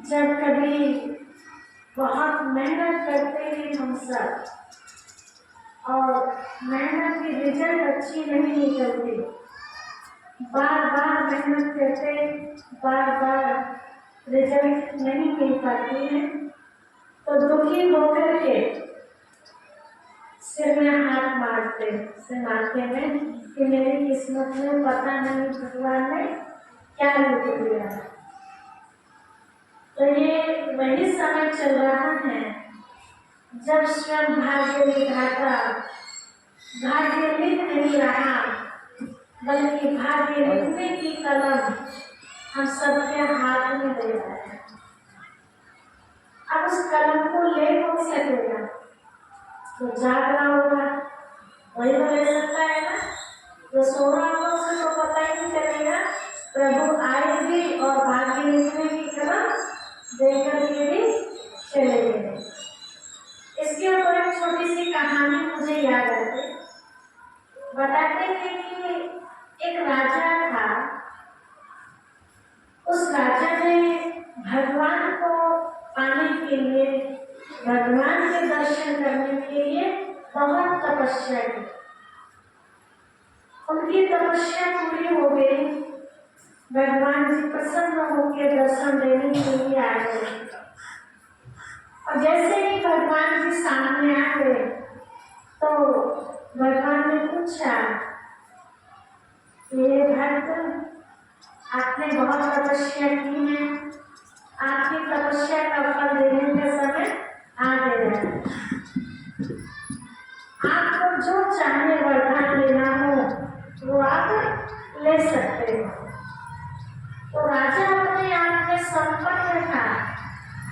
जब कभी बहुत मेहनत करते हैं हम सब और मेहनत की रिजल्ट अच्छी नहीं निकलती, बार बार मेहनत करते बार बार रिजल्ट नहीं मिल पाती है, तो दुखी होकर के सिर में हाथ मारते हैं कि मेरी किस्मत में पता नहीं भगवान ने क्या लिख दिया। तो ये वही समय चल रहा है जब स्वयं भाग्य विधाता भाग्य लिख नहीं रहा, बल्कि भाग्य लिखने की कलम हम सबके हाथ में दे रहा है। अब उस कलम को ले कौन सकेगा? तो जाग रहा होगा वही तो ले सकता है ना। जो सो रहा होगा उसे तो पता ही नहीं चलेगा। प्रभु आएगी और भाग्य लिखने की कलम देकर के भी चले गए। इसके ऊपर एक छोटी सी कहानी मुझे याद आती। बताते हैं कि एक राजा था। उस राजा ने भगवान को पाने के लिए, भगवान के दर्शन करने के लिए बहुत तपस्या की। उनकी तपस्या पूरी हो गई, भगवान जी प्रसन्न होकर दर्शन देने के लिए आ गए। और जैसे ही भगवान जी सामने आ गए तो भगवान ने पूछा, ये भक्त आपने बहुत तपस्या की है, आपकी तपस्या का फल देने का समय आ गया है। आपको जो चाहे वरदान लेना हो वो आप ले सकते हो। तो राजा अपने आप में संपन्न था,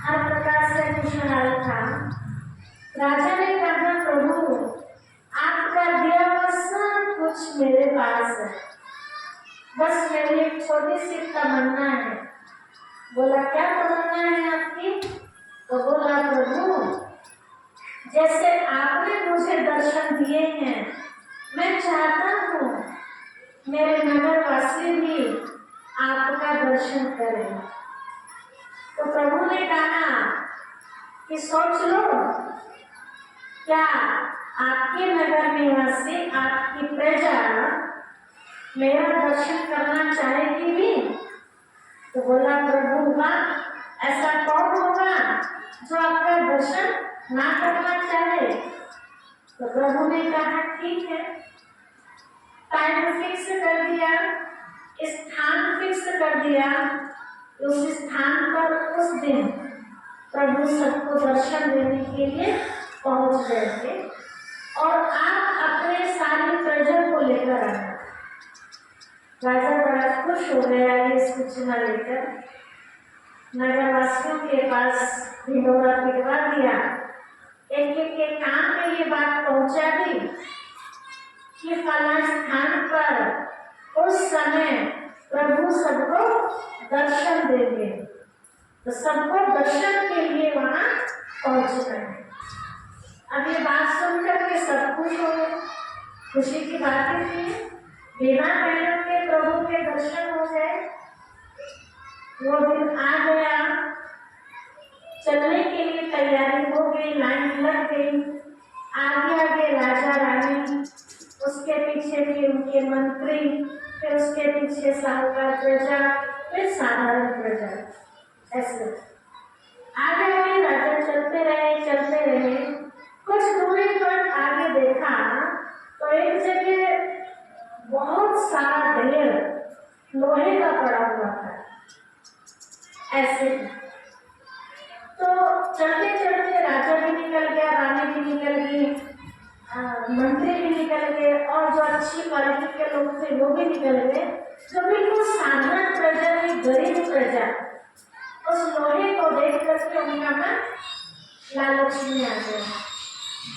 हर प्रकार से खुशहाल था। राजा ने कहा, प्रभु आपका दिया हुआ सब कुछ मेरे पास है, बस मेरी एक छोटी सी तमन्ना है। बोला, क्या तमन्ना है आपकी? तो बोला, प्रभु जैसे आपने मुझे दर्शन दिए हैं, मैं चाहता हूँ मेरे नगरवासी भी आपका दर्शन करें। तो प्रभु ने कहा कि सोच लो, क्या आपके नगर निवासी, आपकी प्रजा मेरा दर्शन करना चाहेगी भी? तो बोला, प्रभु वाह, ऐसा कौन होगा जो आपका दर्शन ना करना चाहे? तो प्रभु ने कहा, ठीक है, टाइम फिक्स कर दिया, स्थान फिक्स कर दिया। उस स्थान पर उस दिन प्रभु सबको दर्शन देने के लिए पहुंच गए थे और आप अपने सारी प्रजा को लेकर आए। राजा बड़ा खुश हो गया ये सूचना लेकर, नगरवासियों के पास ढिंढोरा पिटवा दिया, एक एक के कान में ये बात पहुंचा दी कि फला स्थान पर उस समय प्रभु सबको दर्शन देंगे। तो सबको दर्शन के लिए वहां पहुंच गए। अब ये बात सुनकर के सब खुश हो गए, खुशी की बात थी, बिना मेहनत के प्रभु के दर्शन हो गए। वो दिन आ गया, चलने के लिए तैयारी हो गई, लाइन लग गई। आगे आगे राजा रानी, उसके पीछे भी उनके मंत्री, फिर उसके पीछे साहूकार प्रजा, फिर साधारण प्रजा। ऐसे आगे आगे राजा चलते रहे। कुछ दूरी पर आगे देखा तो एक जगह बहुत सारा ढेर लोहे का पड़ा हुआ था। ऐसे तो चलते चलते राजा भी निकल गया, रानी भी निकल गई, मंत्री भी निकल गए, और जो अच्छी क्वालिटी के लोग थे वो भी निकल गए। जो बिल्कुल साधारण प्रजा थी, गरीब प्रजा, उस लोहे को देख करके उनका मन लालच में आ गया।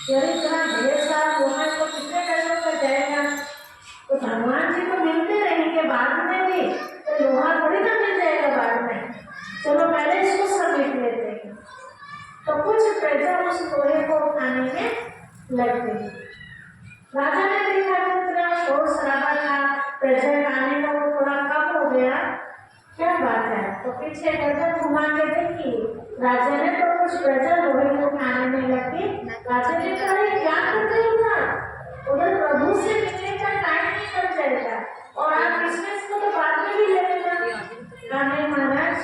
यदि इतना ढेर सारा लोहा तो कितने पैसों का जाएगा? तो भगवान जी को मिलते रहेंगे बाद में भी, तो लोहा थोड़ी ना मिल जाएगा बाद में, चलो पहले इसको समेट लेते हैं। तो कुछ प्रजा उस लोहे को उठाने में लग गई। राजा ने देखा कि इतना शोर शराबा था, प्रजा का आने का वो थोड़ा कम हो गया, क्या बात है। तो पीछे गर्दन घुमा के देखी, राजा ने तो कुछ गजल लोहे को खाने में लगी। राजा ने कहा क्या कर रही हो आप, उधर प्रभु से मिलने का टाइम निकल जाएगा और आप क्रिसमस को तो बाद में भी ले लेना। नहीं महाराज,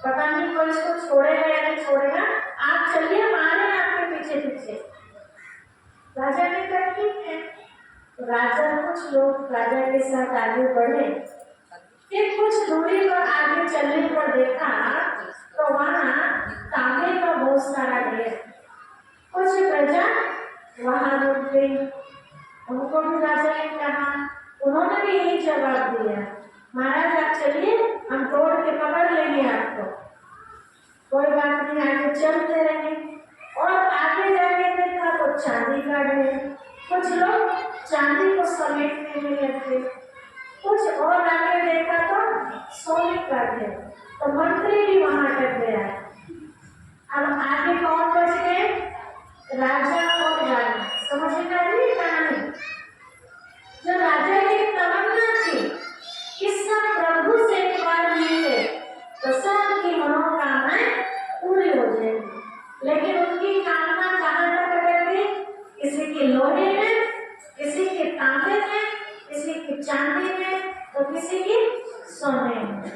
पता नहीं कोई इसको छोड़ेगा या नहीं छोड़ेगा, आप चलिए, मारे आपके पीछे पीछे। राजा ने कहा ठीक है। राजा कुछ लोग राजा के साथ आगे बढ़े, फिर कुछ दूरी पर आगे चलने पर देखा तो वहाँ तांबे का बहुत सारा ढेर। कुछ प्रजा वहाँ रुक गई, उनको भी राजा ने कहा, उन्होंने भी यही जवाब दिया, महाराज आप चलिए, हम तोड़ के पकड़ लेंगे आपको। कोई बात नहीं, आगे चलते रहे और आगे जाके देखा तो चांदी का ढेर। कुछ लोग चांदी को समेटने में लगे, कुछ और आगे देखा तो सोने का ढेर। तो मंत्री भी वहां अटक गया। अब आगे कौन बच गए, राजा और रानी। समझ में आ रही कहानी। जो राजा की तमन्ना थी कि सब प्रभु से एक बार मिले तो सबकी मनोकामनाएं पूरी हो जाएगी, लेकिन उनकी कामना कहाँ तक अटक गई, किसी के लोहे में, किसी के तांबे में, किसी की चांदी में, तो किसी की सोने में।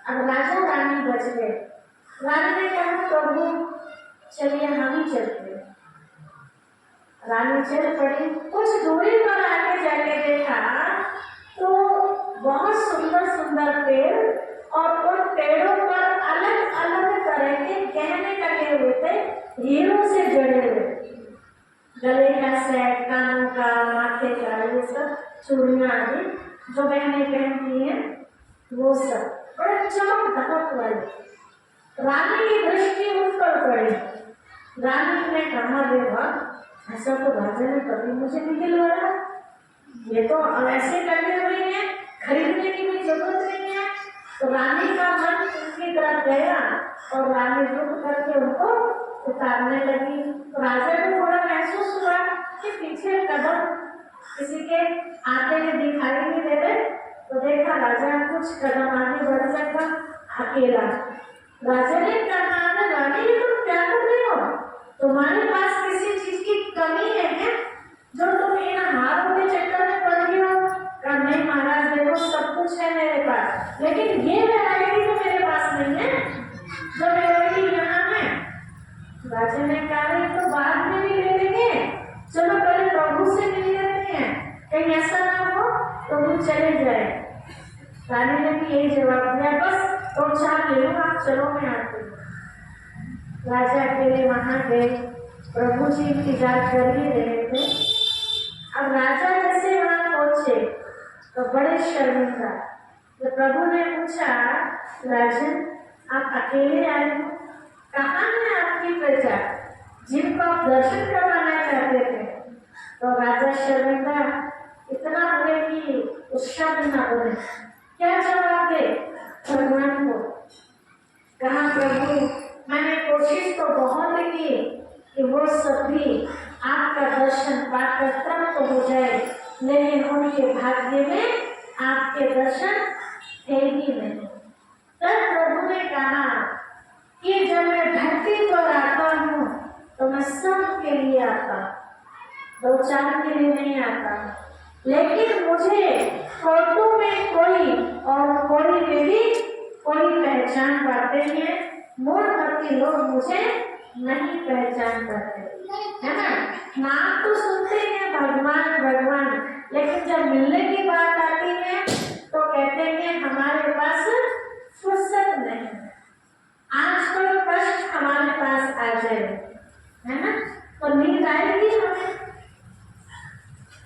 अब राजा रानी बच गए। रानी ने कहा प्रभु चलिए हम ही चलते। रानी चल पड़ी। कुछ दूरी पर आगे जाके देखा तो बहुत सुंदर सुंदर पेड़ और उन पेड़ों पर अलग अलग तरह के गहने लगे हुए थे, हीरों से जड़े हुए। गले का सेट, कानों का, माथे का, ये सब चूड़ियां आदि जो बहनें पहनती हैं वो सब बड़े चमक धमक वाले। रानी की दृष्टि उस पर पड़ी। रानी ने कहा देखा ऐसा तो राजा ने कभी मुझे नहीं दिलवाया, ये तो ऐसे लगे हुए हैं, खरीदने की भी जरूरत नहीं है। तो रानी का मन उनकी तरफ गया और रानी रुक करके उनको उतारने लगी। तो राजा को थोड़ा महसूस हुआ कि पीछे कदम किसी के आते हुए दिखाई नहीं दे रहे। तो देखा राजा कुछ कदम आगे बढ़ लगा अकेला। राजा ने कहा रानी तुम क्या कर रही हो, तुम्हारे पास किसी चीज की कमी है क्या, जो तुम इन हारों के चक्कर में पड़ गई हो। नहीं महाराज देखो सब कुछ है मेरे पास, लेकिन ये वैरायटी तो मेरे पास नहीं है जो वैरायटी यहाँ है। राजा ने कहा तो बाद में भी ले लेंगे, चलो पहले प्रभु से मिल लेते हैं, कहीं ऐसा ना हो प्रभु चले जाए। रानी ने भी यही जवाब दिया बस तो चार ले लो आप, चलो मैं आती हूँ। राजा अकेले वहां गए, प्रभु जी इंतजार कर ही रहे थे। अब राजा जैसे वहां पहुंचे तो बड़े शर्मिंदा। तो प्रभु ने पूछा राजन आप अकेले आए हो, कहाँ है आपकी प्रजा जिनको आप दर्शन करवाना चाहते थे। तो राजा शर्मिंदा इतना हुए कि उस शब्द न बोले। क्या जवाब दे भगवान को। कहा प्रभु मैंने कोशिश तो बहुत की कि वो सभी आपका दर्शन पाकर तृप्त हो जाए, लेकिन उनके भाग्य में आपके दर्शन थे ही नहीं। तब प्रभु ने कहा कि जब मैं धरती पर आता हूँ तो मैं सबके लिए आता, दो चार के लिए नहीं आता। लेकिन मुझे फोटो में कोई और कोई में भी कोई पहचान पाते हैं, मूल भक्ति लोग मुझे नहीं पहचान पाते, है ना। नाम तो सुनते हैं भगवान भगवान, लेकिन जब मिलने की बात आती है तो कहते हैं हमारे पास फुर्सत नहीं, आज कोई कष्ट हमारे पास आ जाए, है ना, तो नींद आएगी हमें,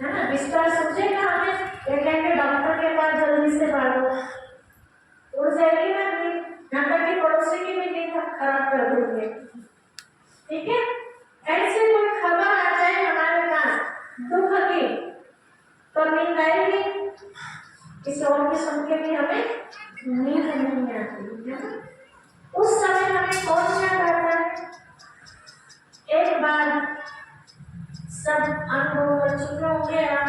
है ना, बिस्तर सोचेगा हमें, ये कहेंगे डॉक्टर के पास जल्दी से भागो, उड़ जाएगी ना नींद, यहाँ तक कि पड़ोसी की भी नींद खराब कर देंगे। ठीक है, ऐसे कोई खबर आ जाए हमारे पास दुख की तो नींद आएगी, किसी और की सुन के भी हमें नींद नहीं आती, है ना। उस समय हमें कौन याद आता है। एक बार सब अनुभव कर चुके होंगे आप,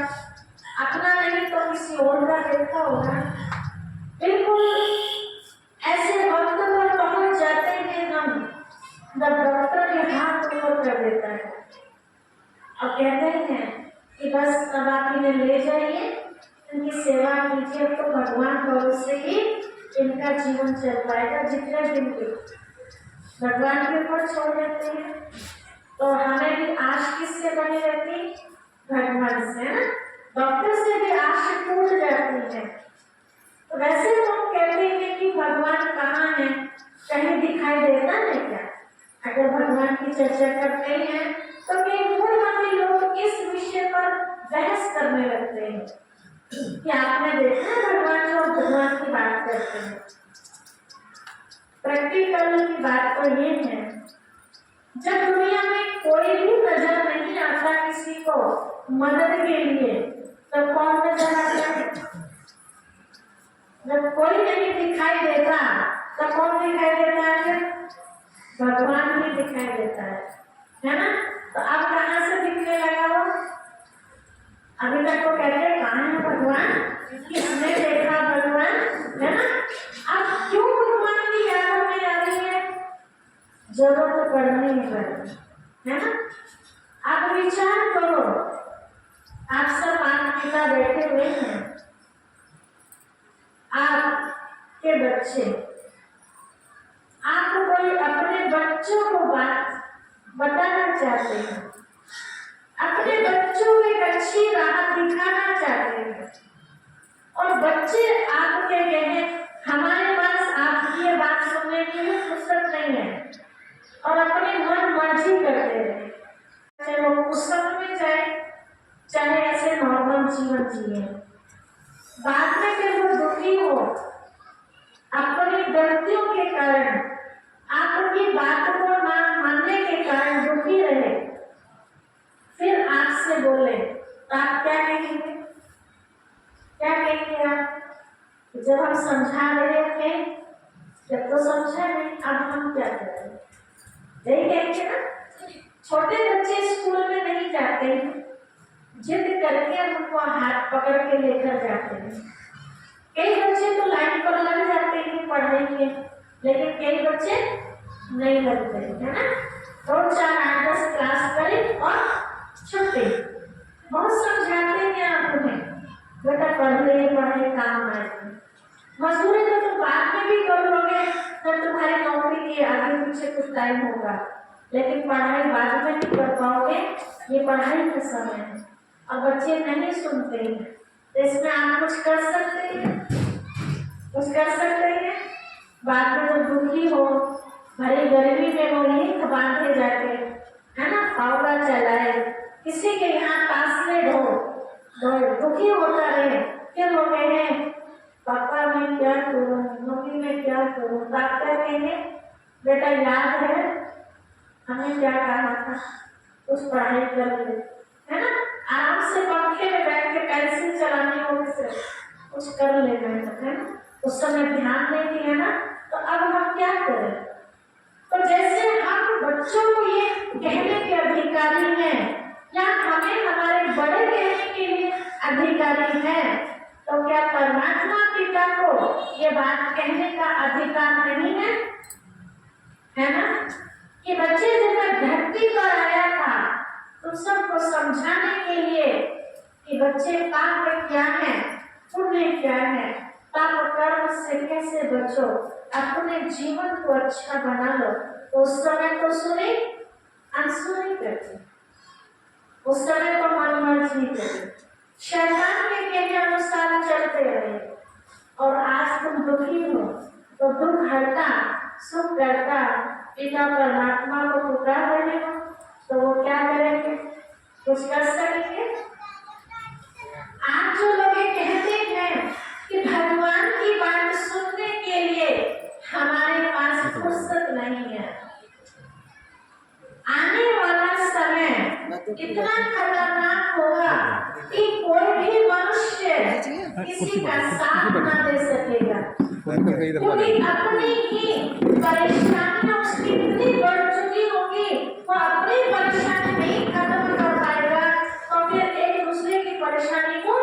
अपना नहीं तो किसी और का देखा होगा। बिल्कुल जब डॉक्टर ये हाथ ऊपर कर देता है और कहते हैं कि बस अब आप इन्हें ले जाइए, इनकी सेवा कीजिए, तो भगवान भरोसे ही इनका जीवन चल पाएगा। जितने दिन के भगवान के ऊपर छोड़ देते हैं, तो हमें भी आश किससे बनी रहती? भगवान से, है ना। डॉक्टर से भी आश टूट जाती है। तो वैसे तो कहते हैं कि भगवान कहाँ है, कहीं दिखाई देता है क्या? अगर भगवान की चर्चा करते हैं तो कई मूढ़मती लोग इस विषय पर बहस करने लगते हैं कि आपने देखा भगवान जो भगवान की बात करते हैं। प्रैक्टिकल की बात तो ये है, जब दुनिया में कोई भी नजर नहीं आता किसी को मदद के लिए, तो कौन नजर आता है? जब कोई नहीं दिखाई देता तो कौन दिखाई देता है? भगवान ही दिखाई देता है ना। तो अब कहाँ से दिखने लगा वो? अभी तक तो कहते कहाँ है भगवान, किसने देखा भगवान, है ना। अब क्यों भगवान की यादों में आ रही है? जरूरत पड़ने पर, है ना। आप विचार करो, आप सब माता पिता बैठे हुए हैं, आपके बच्चे, आप कोई अपने बच्चों को बात बताना चाहते हैं, अपने बच्चों को एक अच्छी राह दिखाना चाहते हैं, और बच्चे आपके कहे हमारे पास आपकी ये बात सुनने के लिए फुर्सत नहीं है, और अपनी मन मर्जी करते रहे, चाहे वो पुस्तक में जाए, चाहे ऐसे नॉर्मल जीवन जिए, बाद में जब वो दुखी हो अपनी गलतियों के कारण, आपकी बात को मानने के कारण दुखी रहे, फिर आपसे बोले तो आप क्या कहेंगे? क्या कहेंगे आप? जब हम समझा रहे थे, जब तो समझा नहीं, अब हम क्या करें? यही कहेंगे ना। छोटे बच्चे स्कूल में नहीं जाते हैं, जिद करके उनको हाथ पकड़ के लेकर जाते हैं। कई बच्चे तो लाइन पर लग जाते हैं पढ़ने के, लेकिन कई बच्चे नहीं लगते, है ना। 2-4-8-10 क्लास करें और छुट्टी। बहुत समझाते हैं आप उन्हें, बेटा पढ़े काम आए। मजदूरी तो तुम बाद में भी कर लोगे, जब तुम्हारी नौकरी के आगे पीछे कुछ टाइम होगा, लेकिन पढ़ाई बाद में नहीं कर पाओगे, ये पढ़ाई का समय है। और बच्चे नहीं सुनते हैं, तो इसमें आप कुछ कर सकते हैं, कुछ कर सकते हैं। बाद में जब दुखी हो, भरी गर्मी में वो यही बांधे जाके, है ना, फावड़ा चलाए, किसी के यहाँ तासले दुखी होता रहे, फिर वो कहे पापा मैं क्या करूँ, मम्मी मैं क्या करूँ, आप क्या कहेंगे? बेटा याद है हमें क्या कहा था, उस पढ़ाई कर ले, है ना। आराम से पंखे में बैठ के पेंसिल चलानी हो, कुछ कर लेना है ना। उस समय ध्यान नहीं दिया ना, तो अब हम क्या करें? तो जैसे हम बच्चों को ये कहने के अधिकारी हैं, या हमें हमारे बड़े कहने के लिए अधिकारी हैं, तो क्या परमात्मा पिता को ये बात कहने का अधिकार नहीं है? है ना। कि बच्चे जब मैं धरती पर आया था तुम सबको समझाने के लिए कि बच्चे पाप क्या है, पुण्य क्या है, पाप कर्म से कैसे बचो, अपने जीवन को अच्छा बना लो। तो उस समय तो सुने, अनसुनी करते, उस समय तो मन मर्जी करते, शैतान के कहने अनुसार चलते रहे। और आज तुम दुखी हो तो दुख हरता सुख करता पिता परमात्मा को पुकार रहे हो, तो वो क्या करेंगे? कुछ कर सकेंगे? आज जो लोग कहते हैं कि भगवान की बात सुनने के लिए हमारे पास फुर्सत नहीं है, आने वाला समय इतना खतरनाक होगा कि कोई भी मनुष्य किसी का साथ न दे सकेगा, क्योंकि अपनी ही परेशानियां उसकी इतनी बढ़ चुकी होगी, वो अपनी परेशानी नहीं खत्म कर पाएगा, तो फिर एक दूसरे की परेशानी को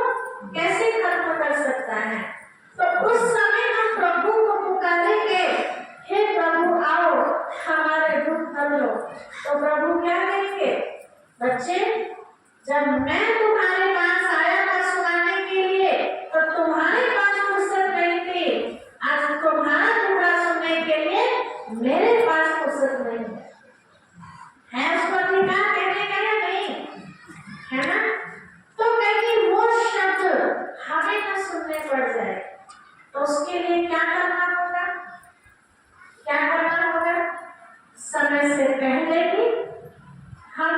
कैसे खत्म कर सकता है? तो उस समय हम प्रभु को पुकारेंगे, हे प्रभु आओ हमारे दुख दर्द तो प्रभु क्या कहेंगे, बच्चे जब मैं तुम्हारे पास आया था सुनाने के लिए तो तुम्हारे पास फुर्सत नहीं थी, आज तुम्हारा टुकड़ा सुनने के लिए मेरे पास फुर्सत नहीं है उसको अधिकार कहने का या नहीं, है ना। तो कहीं वो शब्द हमें न सुनने पड़ जाए तो उसके लिए क्या करना होगा, क्या करना होगा, समय से पहले ही हम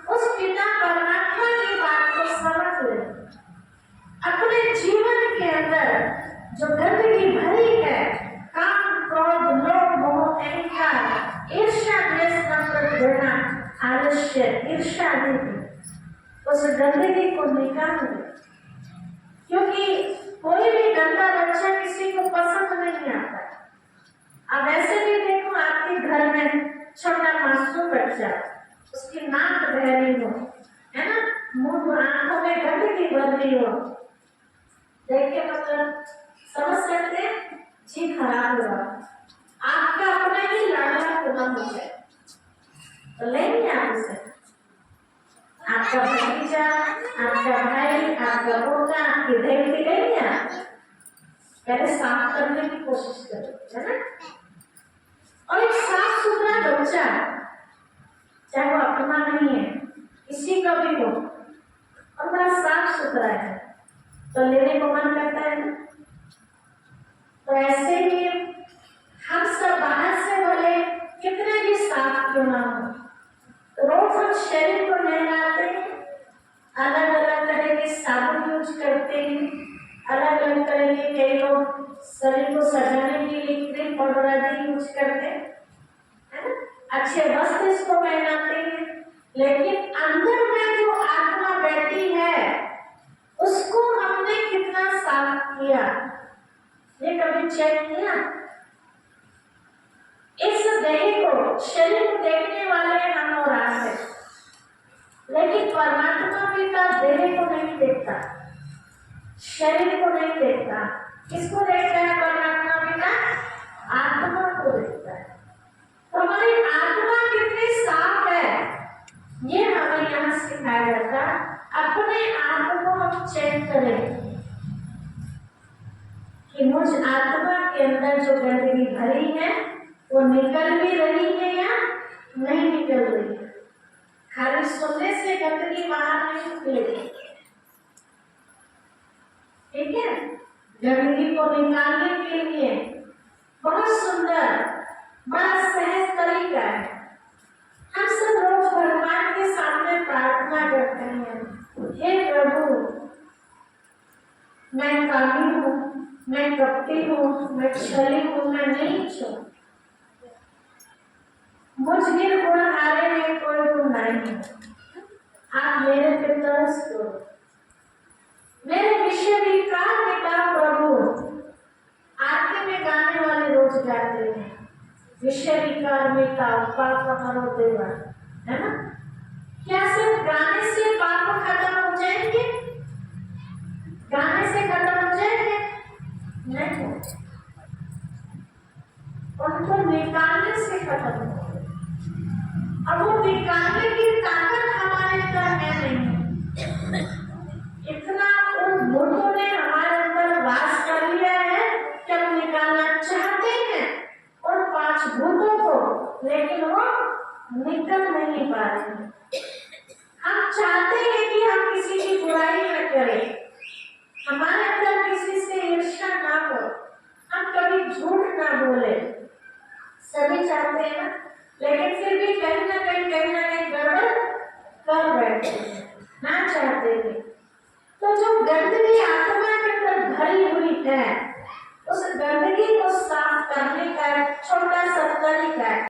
उस पिता परमात्मा की बात को समझ लें, अपने जीवन के अंदर जो गंदगी भरी है, काम क्रोध लोभ मोह अहंकार ईर्ष्या द्वेष नफरत घृणा आलस्य ईर्ष्या आदि, उस गंदगी को निकाल दे, क्योंकि कोई भी गंदा बच्चा किसी को पसंद नहीं आता। अब ऐसे भी देखो आपके घर में छोटा मासूम बच्चा, उसकी नाक बहरी हो, है ना, मुंह आंखों में गंदगी भर रही हो, देख के मतलब समझ सकते हैं जी खराब हुआ, आपका अपना ही लाडला पूरा हो जाए तो लेंगे आप उसे, आपका भतीजा, आपका भाई, आपका पोता, आपकी बेटी लेंगे आप, पहले साफ करने की कोशिश करो, है ना। और एक साफ सुथरा बच्चा, चाहे वो अपना नहीं है, किसी का भी हो, और बड़ा साफ सुथरा है तो लेने को मन करता है ना। तो ऐसे ही हम सब बाहर से बोले कितने भी साफ क्यों ना हो, रोज हम शरीर को नहलाते हैं, अलग अलग तरह के साबुन यूज करते हैं, अलग अलग तरह के कई लोग शरीर को सजाने के लिए क्रीम पाउडर आदि यूज करते हैं, है ना, अच्छे वस्त्र इसको पहनाते हैं, लेकिन अंदर में जो आत्मा बैठी है उसको हमने कितना साफ किया, ये कभी चेक किया। इस देह को, शरीर को देखने वाले हम और आप हैं, लेकिन परमात्मा पिता देह को नहीं देखता, शरीर को नहीं देखता, किसको देखता है परमात्मा पिता, आत्मा को देखता है। तो हमारी आत्मा कितनी साफ है ये हमें यहाँ सिखाया जाता है। अपने आप को हम चेक करें कि मुझ आत्मा के अंदर जो गंदगी भरी है वो निकल भी रही है या नहीं निकल रही है। खाली सुनने से गंदगी बाहर नहीं निकलेगी, ठीक है। गंदगी को निकालने के लिए बहुत सुंदर बड़ा सहज तरीका है। हम सब रोज भगवान के सामने प्रार्थना करते हैं, हे प्रभु मैं कामी हूँ, मैं कपटी हूँ, मैं छली हूँ, मैं नीच हूँ, मुझ निर्गुण हारे में कोई गुण नहीं है, आप मेरे पे तरस करो, मेरे विषय विकार मिटाओ प्रभु। आरती में गाने वाले रोज गाते हैं, विषय विकार मिटाओ पाप हरो देवा, है ना। क्या सिर्फ गाने से पाप खत्म हो जाएंगे, गाने से खत्म हो जाएंगे? नहीं, उनको निकालने से खत्म हो। अब वो निकालने की ताकत हमारे अंदर है नहीं, इतना उन भूतों ने हमारे अंदर वास कर लिया है कि हम निकालना चाहते हैं उन 5 भूतों को, लेकिन वो निकल नहीं पा रहे। हम चाहते हैं कि हम किसी की बुराई न करें, हमारे अंदर किसी से ईर्ष्या ना हो, हम कभी झूठ ना बोले, सभी चाहते हैं ना, लेकिन फिर भी कहीं ना कहीं गड़बड़ कर बैठते हैं, ना चाहते हैं। तो जो गंदगी आत्मा के अंदर भरी हुई है, उस गंदगी को साफ करने का छोटा सा तरीका है।